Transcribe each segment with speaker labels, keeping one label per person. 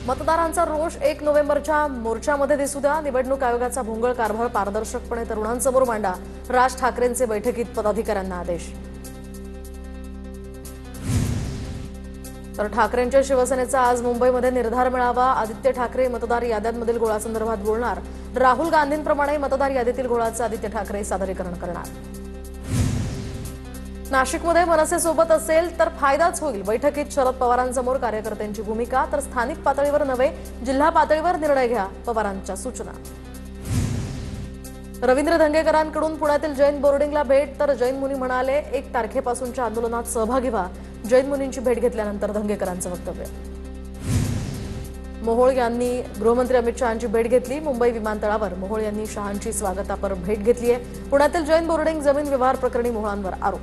Speaker 1: मतदारांचा रोष 1 नोव्हेंबरच्या मोर्चामध्ये दिसू द्या। निवडणूक आयोगाचा भोंगळ कारभार पारदर्शकपणे तरुणांसमोर मांडा। राज ठाकरेंचे बैठकीत पदाधिकाऱ्यांना आदेश। तर ठाकरेंच्या शिवसेनेचा आज मुंबईमध्ये निर्धार मेळावा। आदित्य ठाकरे मतदार याद्यांमधील घोळासंदर्भात बोलणार। राहुल गांधींप्रमाणे मतदार यादीतील घोळाचं आदित्य ठाकरे सादरीकरण करणार। नाशिकमध्ये मनसेसोबत असेल तर फायदाच होईल। बैठकीत शरद पवारांसमोर कार्यकर्त्यांची भूमिका, तर स्थानिक पातळीवर नव्हे जिल्हा पातळीवर निर्णय घ्या, पवारांच्या सूचना। रवींद्र धंगेकरांकडून पुण्यातील जैन बोर्डिंगला भेट, तर जैन मुनी म्हणाले 1 तारखेपासूनच्या आंदोलनात सहभागी व्हा। जैन मुनींची भेट घेतल्यानंतर धंगेकरांचं वक्तव्य। मोहोळ यांनी गृहमंत्री अमित शहांची भेट घेतली। मुंबई विमानतळावर मोहोळ यांनी शहांची स्वागतापर भेट घेतली आहे। पुण्यातील जैन बोर्डिंग जमीन व्यवहार प्रकरणी मोहोळांवर आरोप।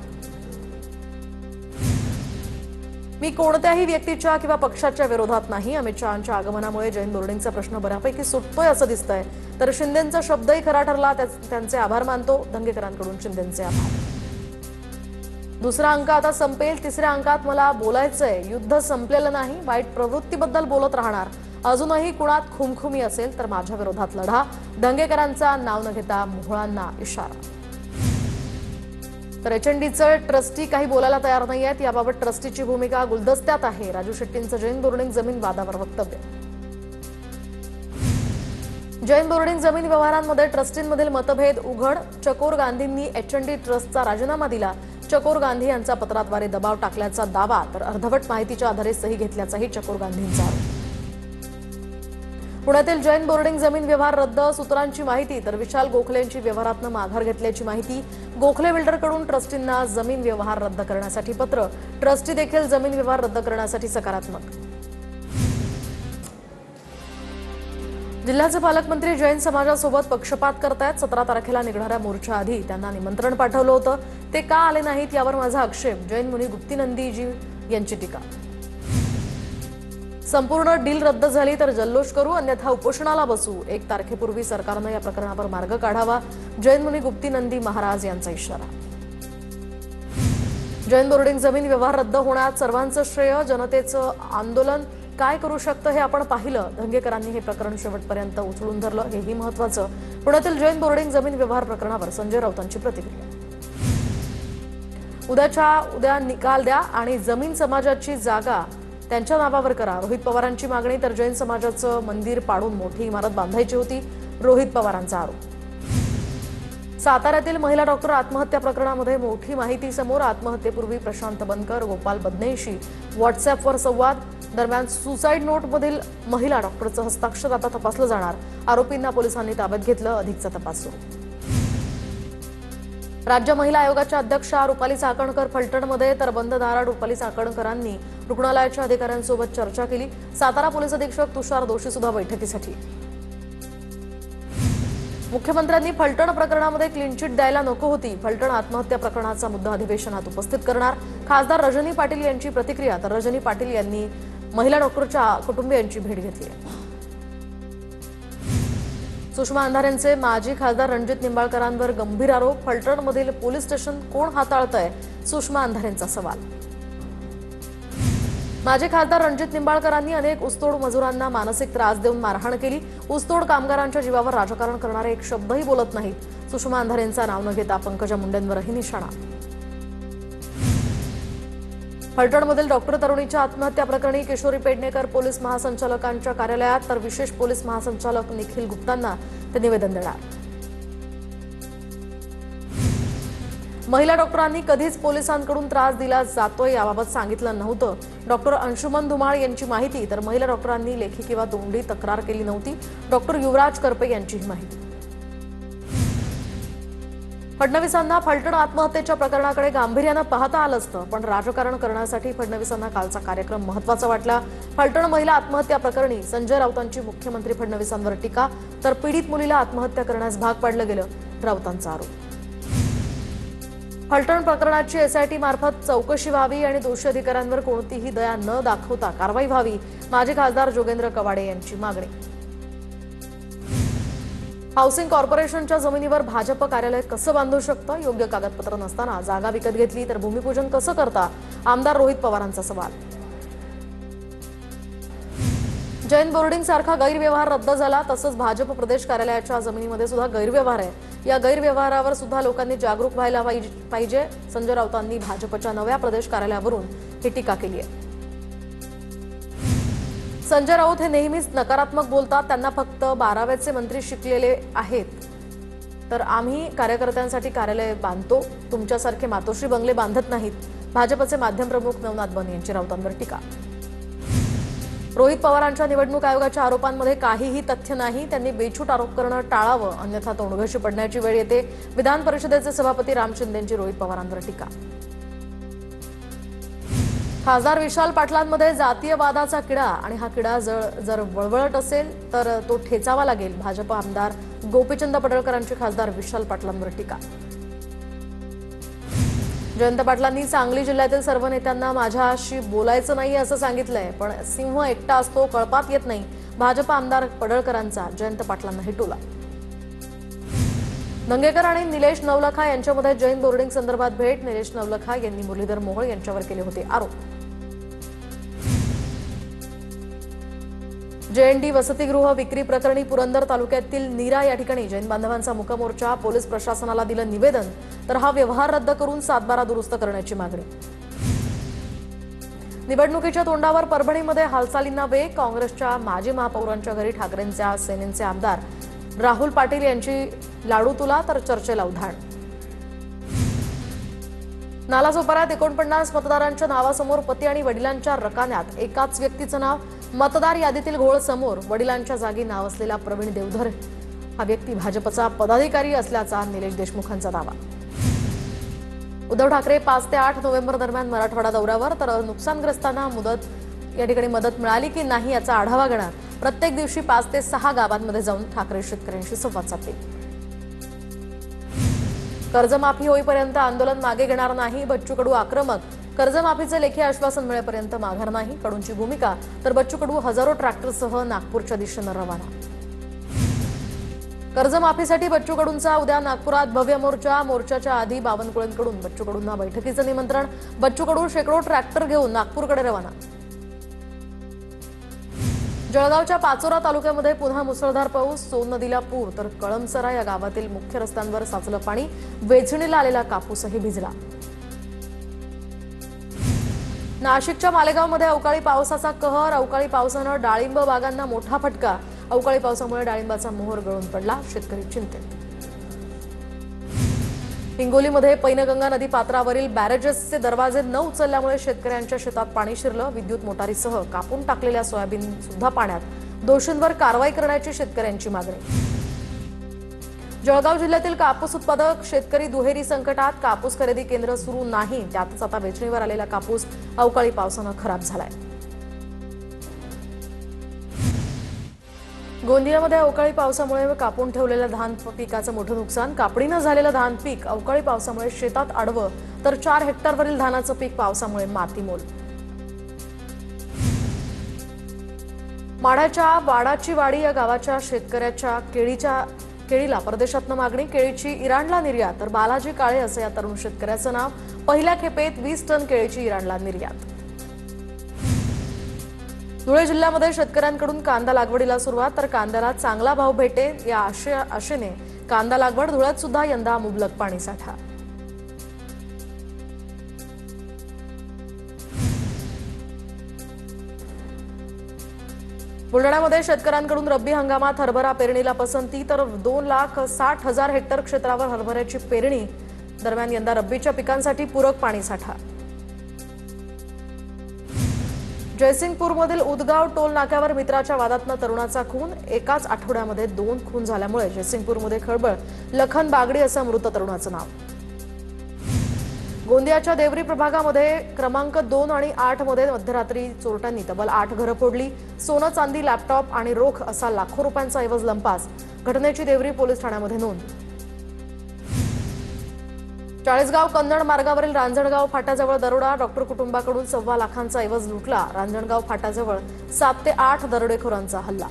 Speaker 1: मी कोणत्याही व्यक्तीच्या किंवा पक्षाच्या विरोधात नाही। अमित शहांच्या आगमनामुळे जैन बोर्डिंगचा प्रश्न बऱ्यापैकी सुटतोय असं दिसतंय। तर शिंदेंचा शब्दही खरा ठरला, त्यांचे आभार मानतो। धंगेकरांकडून शिंदेंचे आभार। दुसरा अंक आता संपेल, तिसऱ्या अंकात मला बोलायचंय। युद्ध संपलेलं नाही, वाईट प्रवृत्तीबद्दल बोलत राहणार। अजूनही कुणात खुमखुमी असेल तर माझ्या विरोधात लढा। धंगेकरांचा नाव न घेता मोहोळांना इशारा। तर एचएनडीचे ट्रस्टी काही बोलायला तयार नाहीयेत। याबाबत ट्रस्टीची भूमिका गुलदस्त्यात आहे। राजू शेट्टींचं जैन बोर्डिंग जमीन वादावर वक्तव्य। जैन बोर्डिंग जमीन व्यवहारांमध्ये ट्रस्टींमधील मतभेद उघड। चकोर गांधींनी एचएनडी ट्रस्टचा राजीनामा दिला। चकोर गांधी यांचा पत्राद्वारे दबाव टाकल्याचा दावा, तर अर्धवट माहितीच्या आधारे सही घेतल्याचाही चकोर गांधींचा आरोप। पुण्यातील जैन बोर्डिंग जमीन व्यवहार रद्द, सूत्रांची माहिती, तर विशाल गोखलेंची व्यवहारातनं माघार घेतल्याची माहिती। गोखले बिल्डरकडून ट्रस्टींना जमीन व्यवहार रद्द करण्यासाठी पत्र। ट्रस्टी देखील जमीन व्यवहार रद्द करण्यासाठी सकारात्मक। जिल्ह्याचे पालकमंत्री जैन समाजासोबत पक्षपात करतायत। 17 तारखेला निघणाऱ्या मोर्चाआधी त्यांना निमंत्रण पाठवलं होतं, ते का आले नाहीत यावर माझा आक्षेप। जैन मुनी गुप्तीनंदीजी यांची टीका। संपूर्ण डील रद्द झाली तर जल्लोष करू, अन्यथा उपोषणाला बसू। 1 तारखेपूर्वी सरकारनं या प्रकरणावर मार्ग काढावा। जैन मुनी गुप्तीनंदी महाराज यांचा इशारा। जैन बोर्डिंग जमीन व्यवहार रद्द होण्यात सर्वांचं श्रेय, जनतेचं आंदोलन काय करू शकतं हे आपण पाहिलं। धंगेकरांनी हे प्रकरण शेवटपर्यंत उचलून धरलं, हेही महत्त्वाचं। पुण्यातील जैन बोर्डिंग जमीन व्यवहार प्रकरणावर संजय राऊतांची प्रतिक्रिया। उद्या निकाल द्या आणि जमीन समाजाची जागा त्यांच्या नावावर करा, रोहित पवारांची मागणी। तर जैन समाजाचं मंदिर पाडून मोठी इमारत बांधायची होती, रोहित पवारांचा आरोप। साताऱ्यातील महिला डॉक्टर आत्महत्या प्रकरणामध्ये मोठी माहिती समोर। आत्महत्येपूर्वी प्रशांत बनकर, गोपाल बदनेशी व्हॉट्सअॅपवर संवाद। दरम्यान सुसाईड नोटमधील महिला डॉक्टरचं हस्ताक्षर आता तपासलं जाणार। आरोपींना पोलिसांनी ताब्यात घेतलं, अधिकचा तपास सुरू। राज्य महिला आयोगाच्या अध्यक्षा रुपाली चाकणकर फलटणमध्ये, तर बंद दारात रुपाली चाकणकरांनी रुग्णालयाच्या अधिकाऱ्यांसोबत चर्चा केली। सातारा पोलीस अधीक्षक तुषार दोशी सुद्धा बैठकीसाठी। मुख्यमंत्र्यांनी फलटण प्रकरणामध्ये क्लीन चिट द्यायला नको होती। फलटण आत्महत्या प्रकरणाचा मुद्दा अधिवेशनात उपस्थित करणार। खासदार रजनी पाटील यांची प्रतिक्रिया, तर रजनी पाटील यांनी महिला डॉक्टरच्या कुटुंबियांची भेट घेतली आहे। सुषमा अंधारेंचे माजी खासदार रणजित निंबाळकरांवर गंभीर आरोप। फलटणमधील पोलीस स्टेशन कोण हाताळतंय, सुषमा अंधारेंचा सवाल। माजी खासदार रणजित निंबाळकरांनी अनेक ऊसतोड मजुरांना मानसिक त्रास देऊन मारहाण केली। ऊसतोड कामगारांच्या जीवावर राजकारण करणारे एक शब्दही बोलत नाहीत। सुषमा अंधारेंचा नाव न घेता पंकजा मुंडेंवरही निशाणा। फलटणमधील डॉक्टर तरुणीच्या आत्महत्या प्रकरणी किशोरी पेडणेकर पोलीस महासंचालकांच्या कार्यालयात, तर विशेष पोलीस महासंचालक निखिल गुप्तांना ते निवेदन देणार। महिला डॉक्टरांनी कधीच पोलिसांकडून त्रास दिला जातोय याबाबत सांगितलं नव्हतं। डॉक्टर अंशुमन धुमाळ यांची माहिती, तर महिला डॉक्टरांनी लेखी किंवा तोंडी तक्रार केली नव्हती। डॉक्टर युवराज करपे यांची माहिती। फडणवीसांना फलटण आत्महत्येच्या प्रकरणाकडे गांभीर्यानं पाहता आलं असतं, पण राजकारण करण्यासाठी फडणवीसांना कालचा कार्यक्रम महत्त्वाचा वाटला। फलटण महिला आत्महत्या प्रकरणी संजय राऊतांची मुख्यमंत्री फडणवीसांवर टीका, तर पीडित मुलीला आत्महत्या करण्यास भाग पाडलं गेलं, राऊतांचा आरोप। फलटण प्रकरणाची एसआयटी मार्फत चौकशी व्हावी आणि दोषी अधिकाऱ्यांवर कोणतीही दया न दाखवता कारवाई व्हावी, माजी खासदार जोगेंद्र कवाडे यांची मागणी। हाऊसिंग कॉर्पोरेशनच्या जमिनीवर भाजप कार्यालय कसं बांधू शकतं? योग्य कागदपत्र नसताना जागा विकत घेतली तर भूमिपूजन कसं करता? आमदार रोहित पवारांचा सवाल। जैन बोर्डिंग सारखा गैरव्यवहार रद्द झाला, तसंच भाजप प्रदेश कार्यालयाच्या जमिनीमध्ये सुद्धा गैरव्यवहार आहे। या गैरव्यवहारावर सुद्धा लोकांनी जागरूक व्हायला पाहिजे। संजय राऊतांनी भाजपच्या नव्या प्रदेश कार्यालयावरून ही टीका केली आहे। संजय राऊत हे नेहमीच नकारात्मक बोलतात। त्यांना फक्त 12वीचे मंत्री शिकलेले आहेत, तर आम्ही कार्यकर्त्यांसाठी कार्यालय बांधतो, तुमच्यासारखे मातोश्री बंगले बांधत नाहीत। भाजपचे माध्यम प्रमुख नवनाथ बन यांची राऊतांवर टीका। रोहित पवारांच्या निवडणूक आयोगाच्या आरोपांमध्ये काहीही तथ्य नाही, त्यांनी बेछूट आरोप करणं टाळावं, अन्यथा तोंडघशी पडण्याची वेळ येते। विधान परिषदेचे सभापती राम शिंदेंची रोहित पवारांवर टीका। खासदार विशाल पाटलांमध्ये जातीयवादाचा किडा आणि हा किडा जर वळवळत असेल तर तो ठेचावा लागेल। भाजप आमदार गोपीचंद पडळकरांची खासदार विशाल पाटलांवर टीका। जयंत पाटलांनी सांगली जिल्ह्यातील सर्व नेत्यांना माझ्याशी बोलायचं नाही असं सांगितलंय, पण सिंह एकटा असतो, कळपात येत नाही। भाजप आमदार पडळकरांचा जयंत पाटलांना हिटोला। दंगेकर आणि निलेश नवलखा यांच्यामध्ये जैन बोर्डिंग संदर्भात भेट। निलेश नवलखा यांनी मुरलीधर मोहोळ यांच्यावर केले होते आरोप। जेएनडी वसतिगृह विक्री प्रकरणी पुरंदर तालुक्यातील नीरा या ठिकाणी जैन बांधवांचा मुका मोर्चा। पोलीस प्रशासनाला दिलं निवेदन, तर हा व्यवहार रद्द करून 7/12 दुरुस्त करण्याची मागणी। निवडणुकीच्या तोंडावर परभणीमध्ये हालचालींना वेग। काँग्रेसच्या माजी महापौरांच्या घरी ठाकरेंच्या सेनेचे आमदार राहुल पाटील यांची लाडू तुला, तर चर्चेला उधाण। नालासोपाऱ्यात 49 मतदारांच्या नावासमोर पती आणि वडिलांच्या रकान्यात एकाच व्यक्तीचं नाव। मतदार यादीतील घोळ समोर। वडिलांच्या जागी नाव असलेला प्रवीण देवधर हा व्यक्ती भाजपचा पदाधिकारी असल्याचा निलेश देशमुखांचा दावा। उद्धव ठाकरे 5 ते 8 नोव्हेंबर दरम्यान मराठवाडा दौऱ्यावर, तर नुकसानग्रस्तांना मदत मिळाली की नाही याचा आढावा घेणार। प्रत्येक दिवशी 5 ते 6 गावांमध्ये जाऊन ठाकरे शेतकऱ्यांशी संवाद साधतील। कर्जमाफी होईपर्यंत आंदोलन मागे घेणार नाही, बच्चू कडू आक्रमक। कर्जमाफीचे लेखी आश्वासन मिळेपर्यंत माघार नाही, कडूंची भूमिका। तर बच्चू कडू हजारो ट्रॅक्टरसह नागपूरच्या दिशेनं रवाना। कर्जमाफीसाठी बच्चू कडूंचा उद्या नागपुरात भव्य मोर्चा। मोर्चाच्या आधी बावनकुळेंकडून बच्चू कडूंना बैठकीचं निमंत्रण। बच्चू कडू शेकडो ट्रॅक्टर घेऊन नागपूरकडे रवाना। जळगावच्या पाचोरा तालुक्यामध्ये पुन्हा मुसळधार पाऊस। सोन नदीला पूर, तर कळमसरा या गावातील मुख्य रस्त्यांवर साचलं पाणी। वेचणीला आलेला कापूसही भिजला। नाशिकच्या मालेगावमध्ये अवकाळी पावसाचा कहर। अवकाळी पावसानं डाळिंब बागांना मोठा फटका। अवकाळी पावसामुळे डाळिंबाचा मोहर गळून पडला, शेतकरी चिंतेत। हिंगोलीमध्ये पैनगंगा नदी पात्रावरील बॅरेजेसचे दरवाजे न उचलल्यामुळे शेतकऱ्यांच्या शेतात पाणी शिरलं। विद्युत मोटारीसह कापून टाकलेल्या सोयाबीन सुद्धा पाण्यात। दोषींवर कारवाई करण्याची शेतकऱ्यांची मागणी। जळगाव जिल्ह्यातील कापूस उत्पादक शेतकरी दुहेरी संकटात। कापूस खरेदी केंद्र सुरू नाही, त्यातच आता वेचणीवर आलेला कापूस अवकाळी पावसानं खराब झालाय। गोंदियामध्ये अवकाळी पावसामुळे कापून ठेवलेल्या धान पिकाचं मोठं नुकसान। कापणीनं झालेलं धान पीक अवकाळी पावसामुळे शेतात आडवं, तर 4 हेक्टरवरील धानाचं पीक पावसामुळे मातीमोल। माढ्याच्या वाडाची वाडी या गावाच्या शेतकऱ्याच्या केळीला परदेशातनं मागणी। केळीची इराणला निर्यात, तर बालाजी काळे असं या तरुण शेतकऱ्याचं नाव। पहिल्या खेपेत 20 टन केळीची इराणला निर्यात। धुळे जिल्ह्यामध्ये शेतकऱ्यांकडून कांदा लागवडीला सुरुवात, तर कांद्याला चांगला भाव भेटेल या आशेने कांदा लागवड। धुळ्यात सुद्धा यंदा मुबलक पाणीसाठा। बुलढाण्यामध्ये शेतकऱ्यांकडून रब्बी हंगामात हरभरा पेरणीला पसंती, तर 2,60,000 हेक्टर क्षेत्रावर हरभऱ्याची पेरणी। दरम्यान यंदा रब्बीच्या पिकांसाठी पूरक पाणीसाठा। जयसिंगपूरमधील उदगाव टोल नाक्यावर मित्राच्या वादातनं तरुणाचा खून। एकाच आठवड्यामध्ये 2 खून झाल्यामुळे जयसिंगपूरमध्ये खळबळ। लखन बागडी असं मृत तरुणाचं नाव। गोंदियाच्या देवरी प्रभागामध्ये क्रमांक 2 आणि 8 मध्ये मध्यरात्री चोरट्यांनी तब्बल 8 घरं फोडली। सोनं, चांदी, लॅपटॉप आणि रोख असा लाखो रुपयांचा ऐवज लंपास। घटनेची देवरी पोलीस ठाण्यामध्ये नोंद। चाळीसगाव कन्नड मार्गावरील रांजणगाव फाट्याजवळ दरोडा। डॉक्टर कुटुंबाकडून 1.25 लाखांचा ऐवज लुटला। रांजणगाव फाट्याजवळ 7 ते 8 दरोडेखोरांचा हल्ला।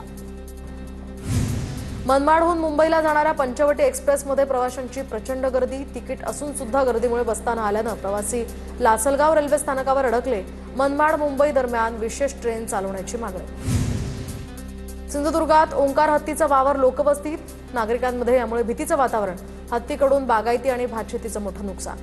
Speaker 1: मनमाडहून मुंबईला जाणाऱ्या पंचवटी एक्सप्रेसमध्ये प्रवाशांची प्रचंड गर्दी। तिकीट असून सुद्धा गर्दीमुळे बसता न आल्यानं प्रवासी लासलगाव रेल्वे स्थानकावर अडकले। मनमाड मुंबई दरम्यान विशेष ट्रेन चालवण्याची मागणी। सिंधुदुर्गात ओंकार हत्तीचा वावर लोकवस्तीत, नागरिकांमध्ये यामुळे भीतीचं वातावरण. हत्तीकडून बागायती आणि भातशेतीचं मोठं नुकसान.